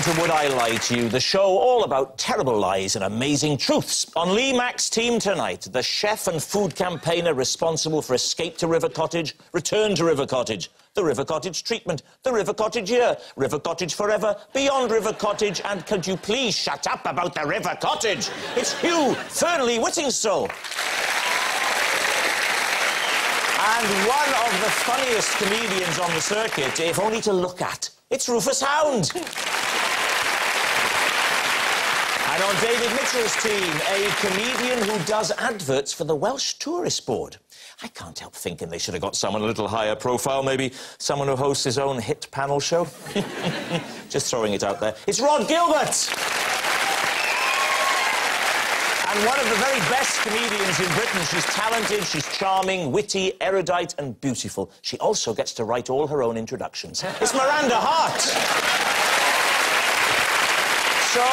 welcome to Would I Lie to You, the show all about terrible lies and amazing truths. On Lee Mack's team tonight, the chef and food campaigner responsible for Escape to River Cottage, Return to River Cottage, the River Cottage treatment, the River Cottage year, River Cottage forever, Beyond River Cottage, and could you please shut up about the River Cottage? It's Hugh Fernley-Whittingstall. And one of the funniest comedians on the circuit, if only to look at. It's Rufus Hound. And on David Mitchell's team, a comedian who does adverts for the Welsh Tourist Board. I can't help thinking they should have got someone a little higher profile, maybe someone who hosts his own hit panel show. Just throwing it out there. It's Rod Gilbert! And one of the very best comedians in Britain. She's talented, she's charming, witty, erudite and beautiful. She also gets to write all her own introductions. It's Miranda Hart! So,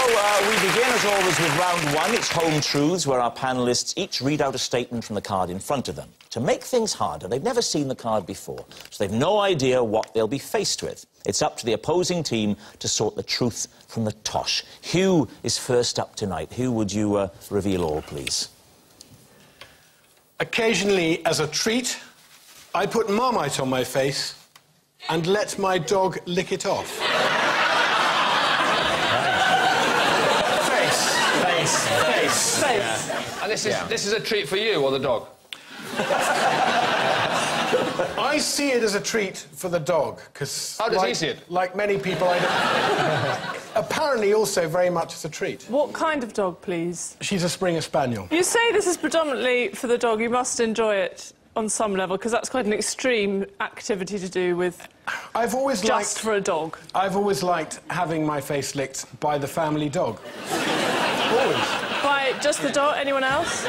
we begin, as always, with round one. It's Home Truths, where our panellists each read out a statement from the card in front of them. To make things harder, they've never seen the card before, so they've no idea what they'll be faced with. It's up to the opposing team to sort the truth from the tosh. Hugh is first up tonight. Hugh, would you reveal all, please? Occasionally, as a treat, I put Marmite on my face and let my dog lick it off. Face. Yeah. And this is a treat for you or the dog? I see it as a treat for the dog, because... How does he see it? Like many people, I don't... Apparently also very much as a treat. What kind of dog, please? She's a Springer Spaniel. You say this is predominantly for the dog. You must enjoy it on some level, because that's quite an extreme activity to do with... I've always just for a dog. I've always liked having my face licked by the family dog. Always. By just the dog? Anyone else?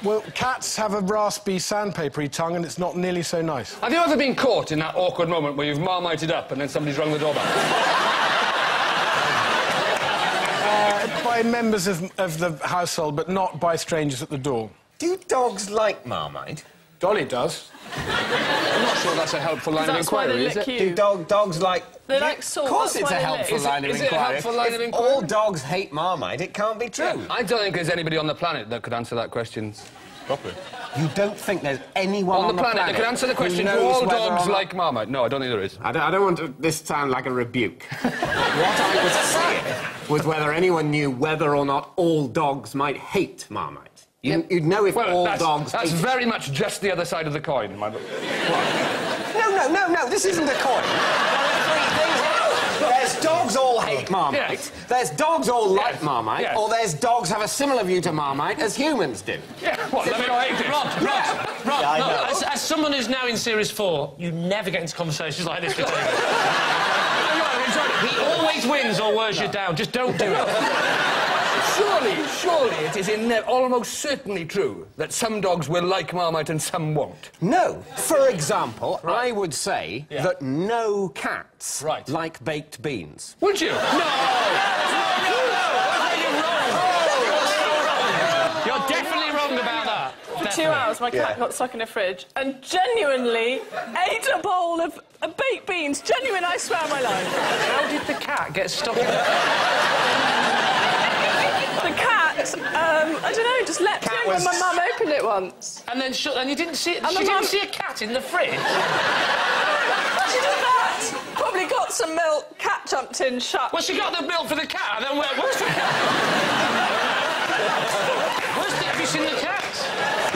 Well, cats have a raspy, sandpapery tongue, and it's not nearly so nice. Have you ever been caught in that awkward moment where you've marmited up and then somebody's rung the doorbell? By members of the household, but not by strangers at the door. Do dogs like Marmite? Dolly does. I'm not sure that's a helpful line of inquiry, is it? Do dogs like... They like salt. Of course it's a helpful line of inquiry. Is it a helpful line of inquiry? If all dogs hate Marmite, it can't be true. Yeah, I don't think there's anybody on the planet that could answer that question properly. You don't think there's anyone on the planet that could answer the question, do all dogs like Marmite? No, I don't think there is. I don't want this to sound like a rebuke. What I was saying was whether anyone knew whether or not all dogs might hate Marmite. You'd know if all dogs... That's very much just the other side of the coin, my book. No, this isn't a coin. There are three things. There's dogs all hate Marmite, yes. There's dogs all like Marmite, yes. or there's dogs have a similar view to Marmite as humans do. Yeah, what, let me go hate it? Rod, as someone who's now in Series 4, you never get into conversations like this with David. He always wins or wears you down. Just don't do it. Surely it is almost certainly true that some dogs will like Marmite and some won't. No. For example, I would say that no cats like baked beans. Would you? No! You're definitely wrong about that. For 2 hours, my cat got stuck in a fridge and genuinely ate a bowl of baked beans. Genuine, I swear on my life. How did the cat get stuck in The cat, I don't know, just leapt in when my mum opened it once. And then you didn't see it? She didn't see a cat in the fridge? She did that. Probably got some milk, cat jumped in, shut. Well, she got the milk for the cat, and then where's the cat? Have you seen the cat?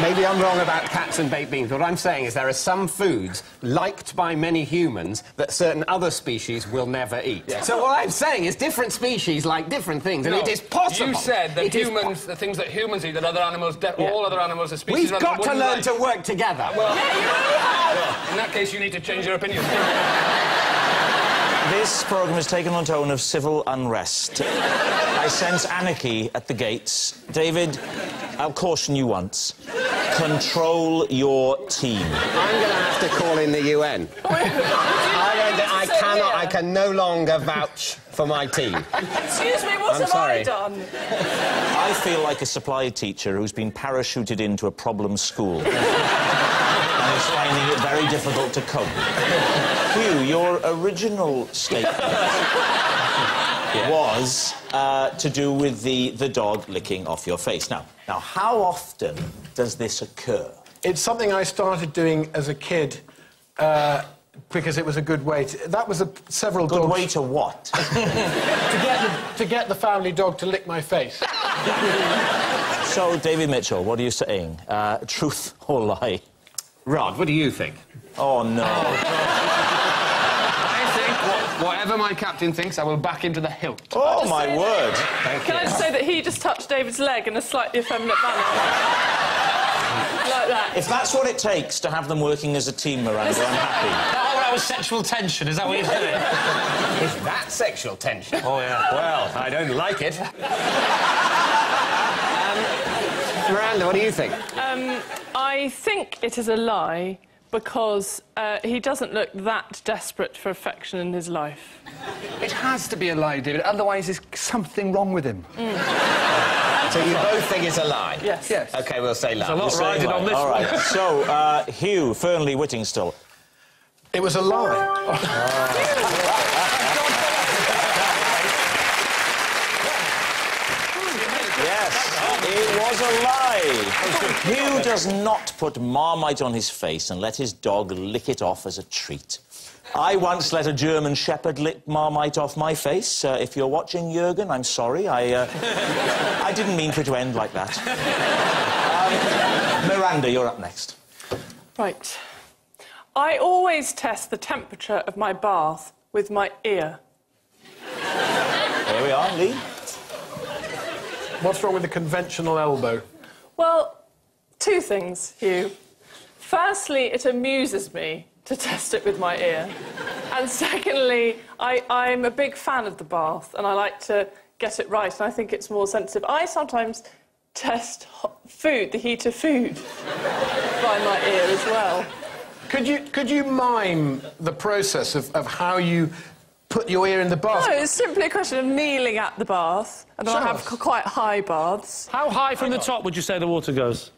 Maybe I'm wrong about cats and baked beans. What I'm saying is there are some foods liked by many humans that certain other species will never eat. Yeah. So what I'm saying is different species like different things, and it is possible. You said that the things that humans eat, that other animals, all other animals are species... We've got to learn to work together. Well, you really have. Well, in that case, you need to change your opinion. This programme has taken on a tone of civil unrest. I sense anarchy at the gates. David, I'll caution you once. Control your team. I'm going to have to call in the UN. I can no longer vouch for my team. Excuse me, what have I done? I feel like a supply teacher who's been parachuted into a problem school. And is finding it very difficult to cope. Hugh, your original statement was to do with the dog licking off your face. Now, how often does this occur? It's something I started doing as a kid because it was a good way to... That was several dogs... Good way to what? to get the family dog to lick my face. So, David Mitchell, what are you saying? Truth or lie? Rod, what do you think? Oh, no. I think whatever my captain thinks, I will back into the hilt. Oh, my word. Can I just say that he just touched David's leg in a slightly effeminate manner? Like that. If that's what it takes to have them working as a team, Miranda, I'm happy. That whole was sexual tension, is that what you're doing? Is that sexual tension? Oh, yeah. Well, I don't like it. Miranda, what do you think? I think it is a lie because he doesn't look that desperate for affection in his life. It has to be a lie, David, otherwise there's something wrong with him. So you both think it's a lie? Yes. Yes. OK, we'll say lie. There's a lot riding on this All one. right. So, Hugh Fernley Whittingstall. It was a lie. Yes, it was a lie. Hugh does not put Marmite on his face and let his dog lick it off as a treat. I once let a German Shepherd lick Marmite off my face. If you're watching, Jürgen, I'm sorry. I didn't mean for it to end like that. Miranda, you're up next. Right. I always test the temperature of my bath with my ear. There we are, Lee. What's wrong with the conventional elbow? Well, two things, Hugh. Firstly, it amuses me to test it with my ear. And secondly, I'm a big fan of the bath and I like to get it right and I think it's more sensitive. I sometimes test food, the heat of food, by my ear as well. Could you mime the process of how you put your ear in the bath? No, it's simply a question of kneeling at the bath, and I have quite high baths. How high from the top would you say the water goes?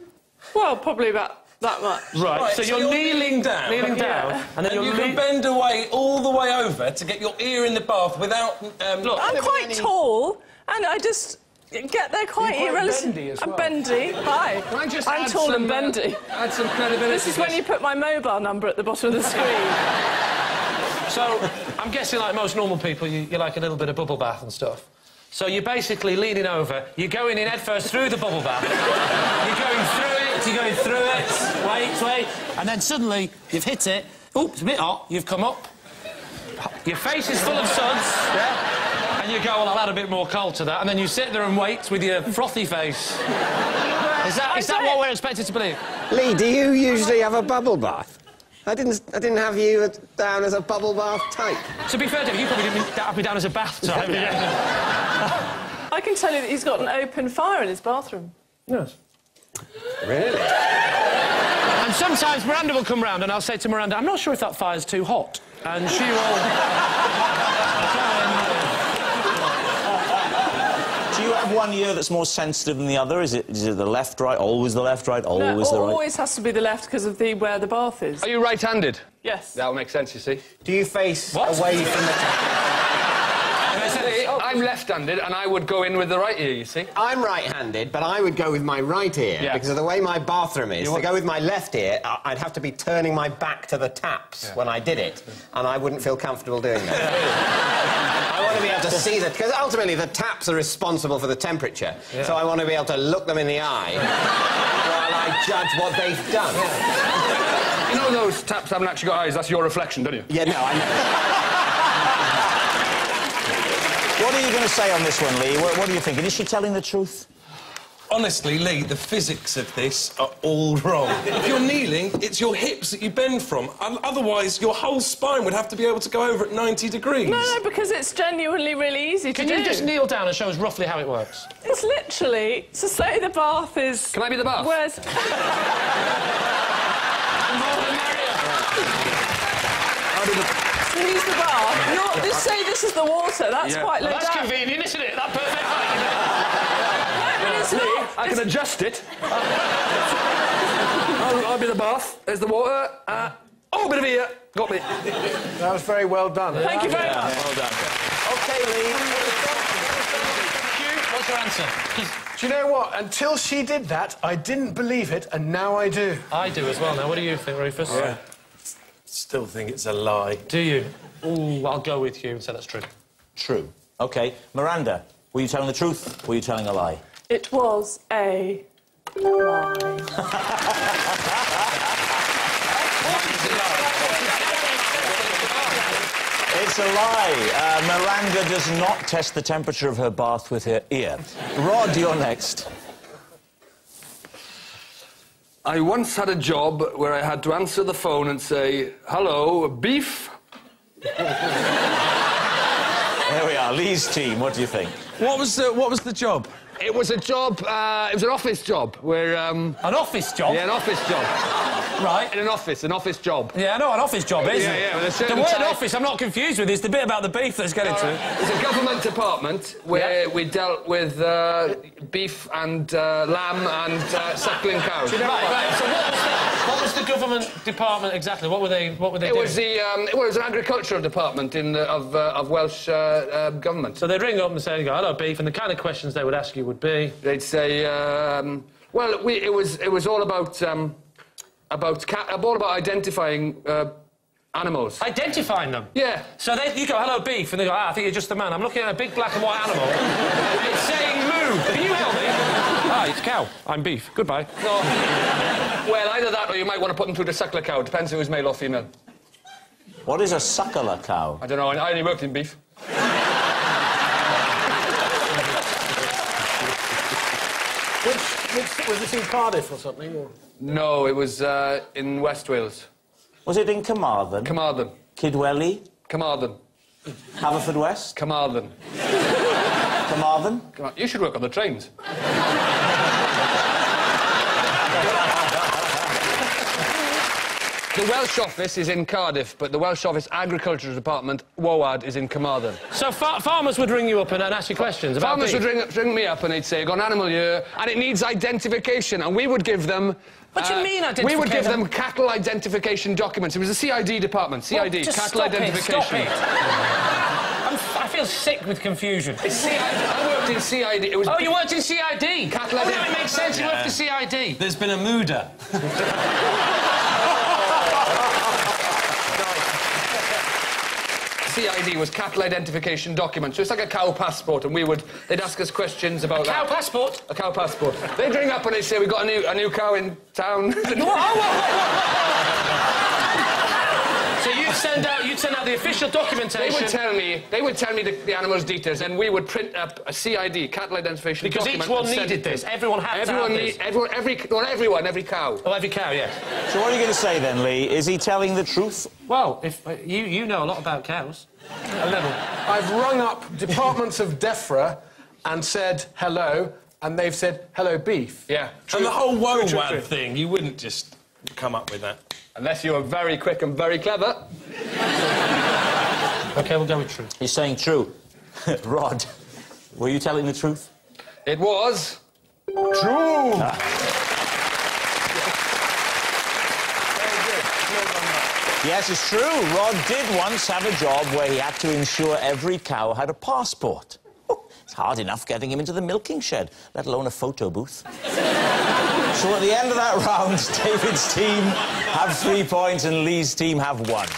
Well, probably about that much. Right, so you're kneeling down. Kneeling down, Yeah. and then You you're can bend away all the way over to get your ear in the bath without... Look, I'm quite tall, and I just get there quite You're quite irrelevant. bendy as I'm well. bendy. Hi. I'm tall and bendy. Add some credibility. This is when you put my mobile number at the bottom of the screen. so I'm guessing like most normal people, you like a little bit of bubble bath and stuff. So you're basically leaning over, you're going in head first through the bubble bath. You're going through it, wait, and then suddenly you've hit it. Oops, it's a bit hot. You've come up. Your face is full of suds, yeah? And you go, well, I'll add a bit more coal to that, and then you sit there and wait with your frothy face. Is that what we're expected to believe? Lee, do you usually have a bubble bath? I didn't have you down as a bubble bath type. To be fair, David, you probably didn't have me down as a bath type. I can tell you that he's got an open fire in his bathroom. Yes. Really? And sometimes Miranda will come round and I'll say to Miranda, I'm not sure if that fire's too hot. And she will... Do you have one ear that's more sensitive than the other? Is it the left, right, always the left, right, always the right? Always has to be the left because of where the bath is. Are you right-handed? Yes. That'll make sense, you see. Do you face away from the... I'm left-handed, and I would go in with the right ear, you see. I'm right-handed, but I would go with my right ear because of the way my bathroom is. To go with my left ear, I'd have to be turning my back to the taps when I did it, and I wouldn't feel comfortable doing that. I want to be able to see that, because ultimately the taps are responsible for the temperature, so I want to be able to look them in the eye while I judge what they've done. You know those taps haven't actually got eyes, that's your reflection, don't you? Yeah, no, I know. What are you going to say on this one, Lee? What are you thinking? Is she telling the truth? Honestly, Lee, the physics of this are all wrong. If you're kneeling, it's your hips that you bend from. Otherwise, your whole spine would have to be able to go over at 90 degrees. No, because it's genuinely really easy to do. Can you just kneel down and show us roughly how it works? It's literally... So say the bath is... Can I be the bath? Where's... So he's the bath. Just say this is the water. That's quite low down. That's convenient, isn't it? That perfect height. No, but it's not. I can adjust it. I'll be the bath. There's the water. A bit of ear. Got me. That was very well done. Thank you very much. Well done. OK, Lee. What's your answer? 'Cause Do you know what? Until she did that, I didn't believe it, and now I do. I do as well now. What do you think, Rufus? Yeah. Still think it's a lie. Do you? Ooh, I'll go with you and say that's true. True. OK. Miranda, were you telling the truth or were you telling a lie? It was a lie. It's a lie. Miranda does not test the temperature of her bath with her ear. Rod, you're next. I once had a job where I had to answer the phone and say, "Hello, beef?" There we are. Lee's team, what do you think? What was the job? It was a job, it was an office job where, An office job? Yeah, an office job. Right. In an office job. Yeah, I know what an office job is. Yeah, with a certain the word type- office I'm not confused with is the bit about the beef that's getting to. It's a government department where we dealt with beef and lamb and suckling cows. Right. So what was the government department exactly? What were they doing? It was it was an agricultural department of Welsh government. So they'd ring up and say, "Hello, beef," and the kind of questions they would ask you would be. They'd say, well, it was all about identifying animals. Identifying them? Yeah. So you go, "Hello, beef," and they go, "I think you're just the man. I'm looking at a big black and white animal. It's saying move. Can you help me?" "Ah, it's cow. I'm beef. Goodbye." So, well, either that or you might want to put them through the suckler cow. Depends if it was male or female. What is a suckler cow? I don't know. I only worked in beef. Which was this in Cardiff or something? Or? No, it was in West Wales. Was it in Carmarthen? Carmarthen. Kidwelly? Carmarthen. Haverfordwest? Carmarthen. Carmarthen? You should work on the trains. The Welsh office is in Cardiff, but the Welsh Office Agriculture Department, WOAD, is in Carmarthen. So farmers would ring you up and ask you questions about Farmers beef? would ring me up and they'd say, "I've got an animal here, and it needs identification," and we would give them... What do you mean identification? We would give them cattle identification documents. It was the CID department, CID, Just cattle stop identification. It, stop it. I feel sick with confusion. It's CID. I worked in CID. It was... Oh, you worked in CID? Cattle That makes sense. You worked for CID. There's been a mooder. CID was cattle identification document, so it's like a cow passport, and they'd ask us questions about that. Cow passport? A cow passport. They'd ring up and they'd say, "We've got a new cow in town." So you'd send out the official documentation. They would tell me the animal's details, and we would print up a CID, cattle identification because document. Because each one needed this. Everyone had to have this. Every cow. Oh, every cow, yes. So what are you going to say then, Lee? Is he telling the truth? Well, if you know a lot about cows. A little. I've rung up departments of DEFRA and said hello, and they've said hello, beef. Yeah. True. And the whole WOAD thing, you wouldn't just come up with that. Unless you were very quick and very clever. OK, we'll go with true. He's saying true. Rod, were you telling the truth? It was... True! Yes, it's true. Rod did once have a job where he had to ensure every cow had a passport. It's hard enough getting him into the milking shed, let alone a photo booth. So at the end of that round, David's team have 3 points and Lee's team have 1.